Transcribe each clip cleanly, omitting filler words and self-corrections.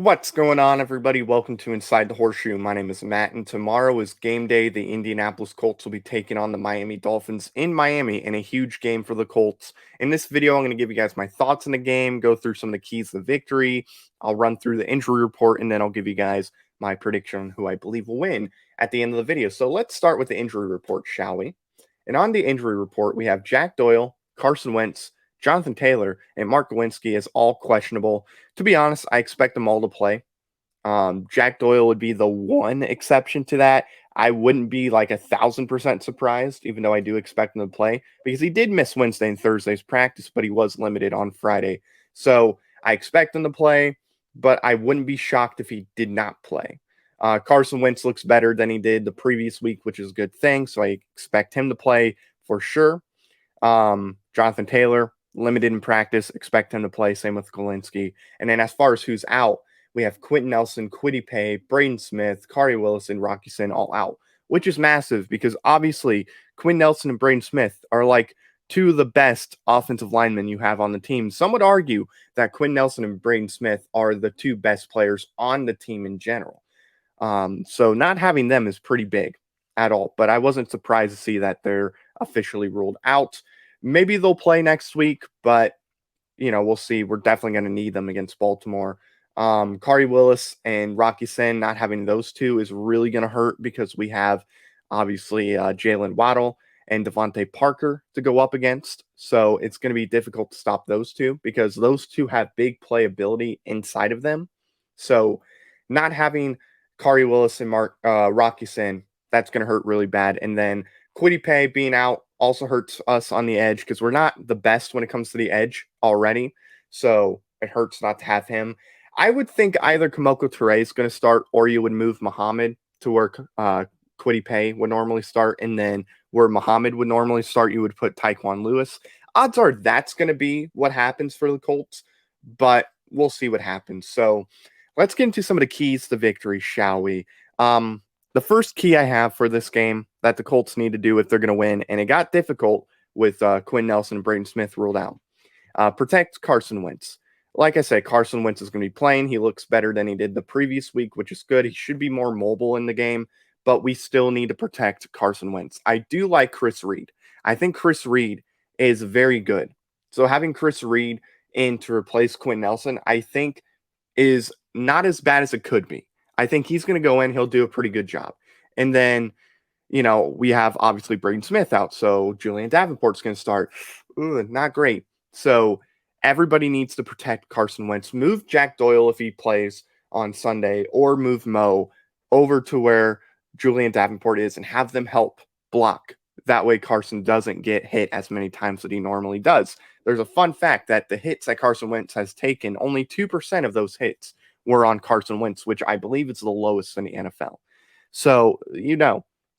What's going on, everybody? Welcome to Inside the Horseshoe. My name is Matt, and tomorrow is game day. The Indianapolis Colts will be taking on the Miami Dolphins in Miami in a huge game for the Colts. In this video, I'm going to give you guys my thoughts on the game, go through some of the keys to the victory. I'll run through the injury report, and then I'll give you guys my prediction on who I believe will win at the end of the video. So let's start with the injury report, shall we? And on the injury report, we have Jack Doyle, Carson Wentz, Jonathan Taylor, and Mark Lewinsky as all questionable. To be honest, I expect them all to play. Jack Doyle would be the one exception to that. I wouldn't be like 1,000% surprised, even though I do expect him to play, because he did miss Wednesday and Thursday's practice, but he was limited on Friday. So I expect him to play, but I wouldn't be shocked if he did not play. Carson Wentz looks better than he did the previous week, which is a good thing. So I expect him to play for sure. Jonathan Taylor, limited in practice, expect him to play. Same with Golinski. And then as far as who's out, we have Quentin Nelson, Kwity Paye, Braden Smith, Khari Willis, and Rocky Sin all out, which is massive because obviously Quentin Nelson and Braden Smith are like two of the best offensive linemen you have on the team. Some would argue that Quentin Nelson and Braden Smith are the two best players on the team in general. So not having them is pretty big at all, but I wasn't surprised to see that they're officially ruled out. Maybe they'll play next week, but we'll see. We're definitely going to need them against Baltimore. Khari Willis and Rocky Sin, not having those two is really going to hurt because we have obviously Jalen Waddle and Devontae Parker to go up against. So it's going to be difficult to stop those two because those two have big playability inside of them. So not having Khari Willis and Rocky Sin, that's going to hurt really bad. And then Kwity Paye being out also hurts us on the edge because we're not the best when it comes to the edge already. So it hurts not to have him. I would think either Kamoko Toure is going to start or you would move Muhammad to where Kwity Paye would normally start. And then where Muhammad would normally start, you would put Tyquan Lewis. Odds are that's going to be what happens for the Colts, but we'll see what happens. So let's get into some of the keys to victory, shall we? The first key I have for this game that the Colts need to do if they're going to win, and it got difficult with Quinn Nelson and Braden Smith ruled out, protect Carson Wentz. Like I said, Carson Wentz is going to be playing. He looks better than he did the previous week, which is good. He should be more mobile in the game, but we still need to protect Carson Wentz. I do like Chris Reed. I think Chris Reed is very good. So having Chris Reed in to replace Quinn Nelson, I think is not as bad as it could be. I think he's going to go in. He'll do a pretty good job. And then, we have obviously Braden Smith out. So Julian Davenport's going to start. Ooh, not great. So everybody needs to protect Carson Wentz. Move Jack Doyle if he plays on Sunday, or move Mo over to where Julian Davenport is and have them help block. That way Carson doesn't get hit as many times that he normally does. There's a fun fact that the hits that Carson Wentz has taken, only 2% of those hits were on Carson Wentz, which I believe is the lowest in the NFL. So,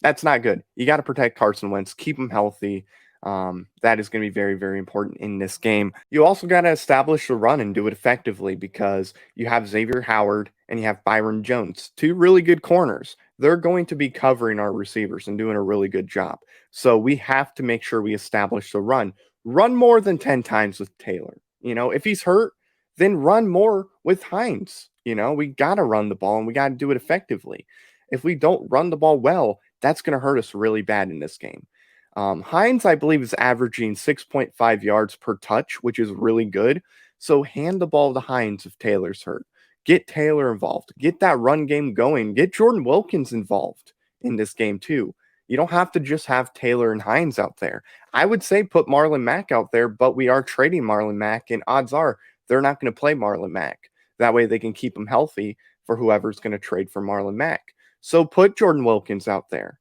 that's not good. You got to protect Carson Wentz, keep him healthy. That is going to be very, very important in this game. You also got to establish the run and do it effectively because you have Xavier Howard and you have Byron Jones, two really good corners. They're going to be covering our receivers and doing a really good job. So we have to make sure we establish the run. Run more than 10 times with Taylor. If he's hurt, then run more with Hines. We got to run the ball and we got to do it effectively. If we don't run the ball well, that's going to hurt us really bad in this game. Hines, I believe, is averaging 6.5 yards per touch, which is really good. So hand the ball to Hines if Taylor's hurt. Get Taylor involved. Get that run game going. Get Jordan Wilkins involved in this game too. You don't have to just have Taylor and Hines out there. I would say put Marlon Mack out there, but we are trading Marlon Mack, and odds are they're not going to play Marlon Mack. That way they can keep him healthy for whoever's going to trade for Marlon Mack. So put Jordan Wilkins out there.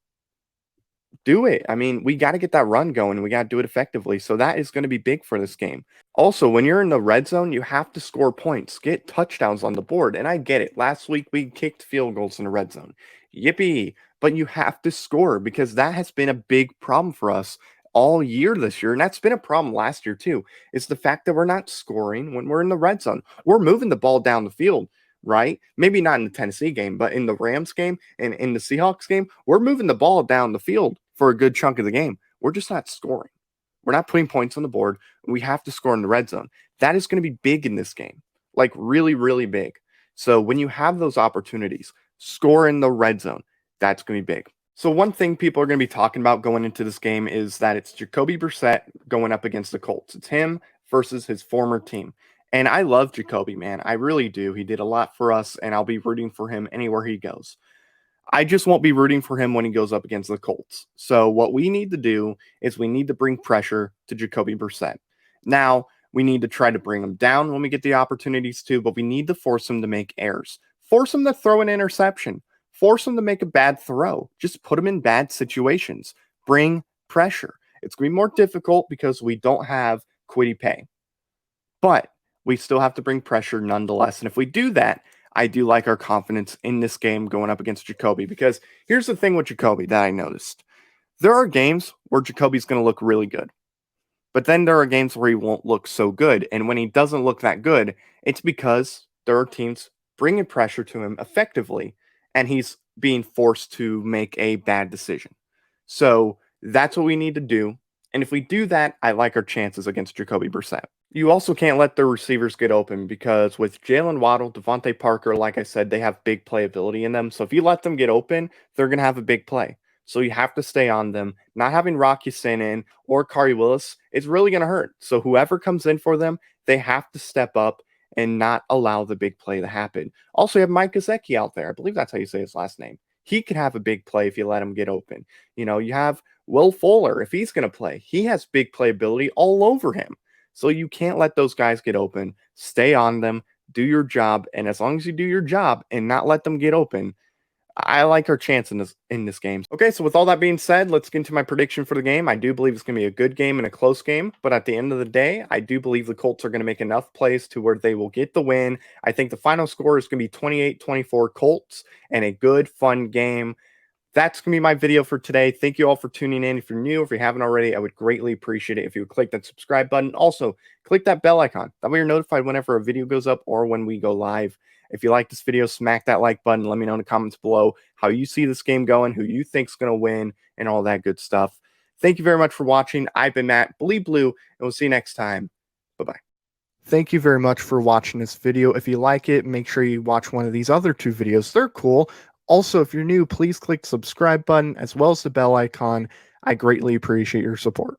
Do it. I mean, we got to get that run going. We got to do it effectively. So that is going to be big for this game. Also, when you're in the red zone, you have to score points, get touchdowns on the board. And I get it. Last week, we kicked field goals in the red zone. Yippee. But you have to score because that has been a big problem for us all year this year. And that's been a problem last year too. It's the fact that we're not scoring when we're in the red zone. We're moving the ball down the field, right? Maybe not in the Tennessee game, but in the Rams game and in the Seahawks game, we're moving the ball down the field for a good chunk of the game. We're just not scoring. We're not putting points on the board. We have to score in the red zone. That is going to be big in this game, like really, really big. So when you have those opportunities, score in the red zone. That's going to be big. So one thing people are going to be talking about going into this game is that it's Jacoby Brissett going up against the Colts. It's him versus his former team. And I love Jacoby, man. I really do. He did a lot for us, and I'll be rooting for him anywhere he goes. I just won't be rooting for him when he goes up against the Colts. So what we need to do is we need to bring pressure to Jacoby Brissett. Now, we need to try to bring him down when we get the opportunities to, but we need to force him to make errors. Force him to throw an interception. Force him to make a bad throw. Just put him in bad situations. Bring pressure. It's going to be more difficult because we don't have Kwity Paye. But we still have to bring pressure nonetheless. And if we do that, I do like our confidence in this game going up against Jacoby, because here's the thing with Jacoby that I noticed. There are games where Jacoby's going to look really good, but then there are games where he won't look so good. And when he doesn't look that good, it's because there are teams bringing pressure to him effectively, and he's being forced to make a bad decision. So that's what we need to do. And if we do that, I like our chances against Jacoby Brissett. You also can't let their receivers get open, because with Jalen Waddle, Devontae Parker, like I said, they have big playability in them. So if you let them get open, they're going to have a big play. So you have to stay on them. Not having Rocky Sin in or Kari Willis, it's really going to hurt. So whoever comes in for them, they have to step up and not allow the big play to happen. Also, you have Mike Gesicki out there. I believe that's how you say his last name. He could have a big play if you let him get open. You have Will Fuller. If he's going to play, he has big playability all over him. So you can't let those guys get open. Stay on them, do your job, and as long as you do your job and not let them get open, I like our chance in this game. Okay, so with all that being said, let's get into my prediction for the game. I do believe it's going to be a good game and a close game, but at the end of the day, I do believe the Colts are going to make enough plays to where they will get the win. I think the final score is going to be 28-24 Colts, and a good, fun game. That's going to be my video for today. Thank you all for tuning in. If you're new, if you haven't already, I would greatly appreciate it if you would click that subscribe button. Also, click that bell icon. That way you're notified whenever a video goes up or when we go live. If you like this video, smack that like button. Let me know in the comments below how you see this game going, who you think's going to win, and all that good stuff. Thank you very much for watching. I've been Matt, Bleed Blue, and we'll see you next time. Bye-bye. Thank you very much for watching this video. If you like it, make sure you watch one of these other two videos. They're cool. Also, if you're new, please click the subscribe button as well as the bell icon. I greatly appreciate your support.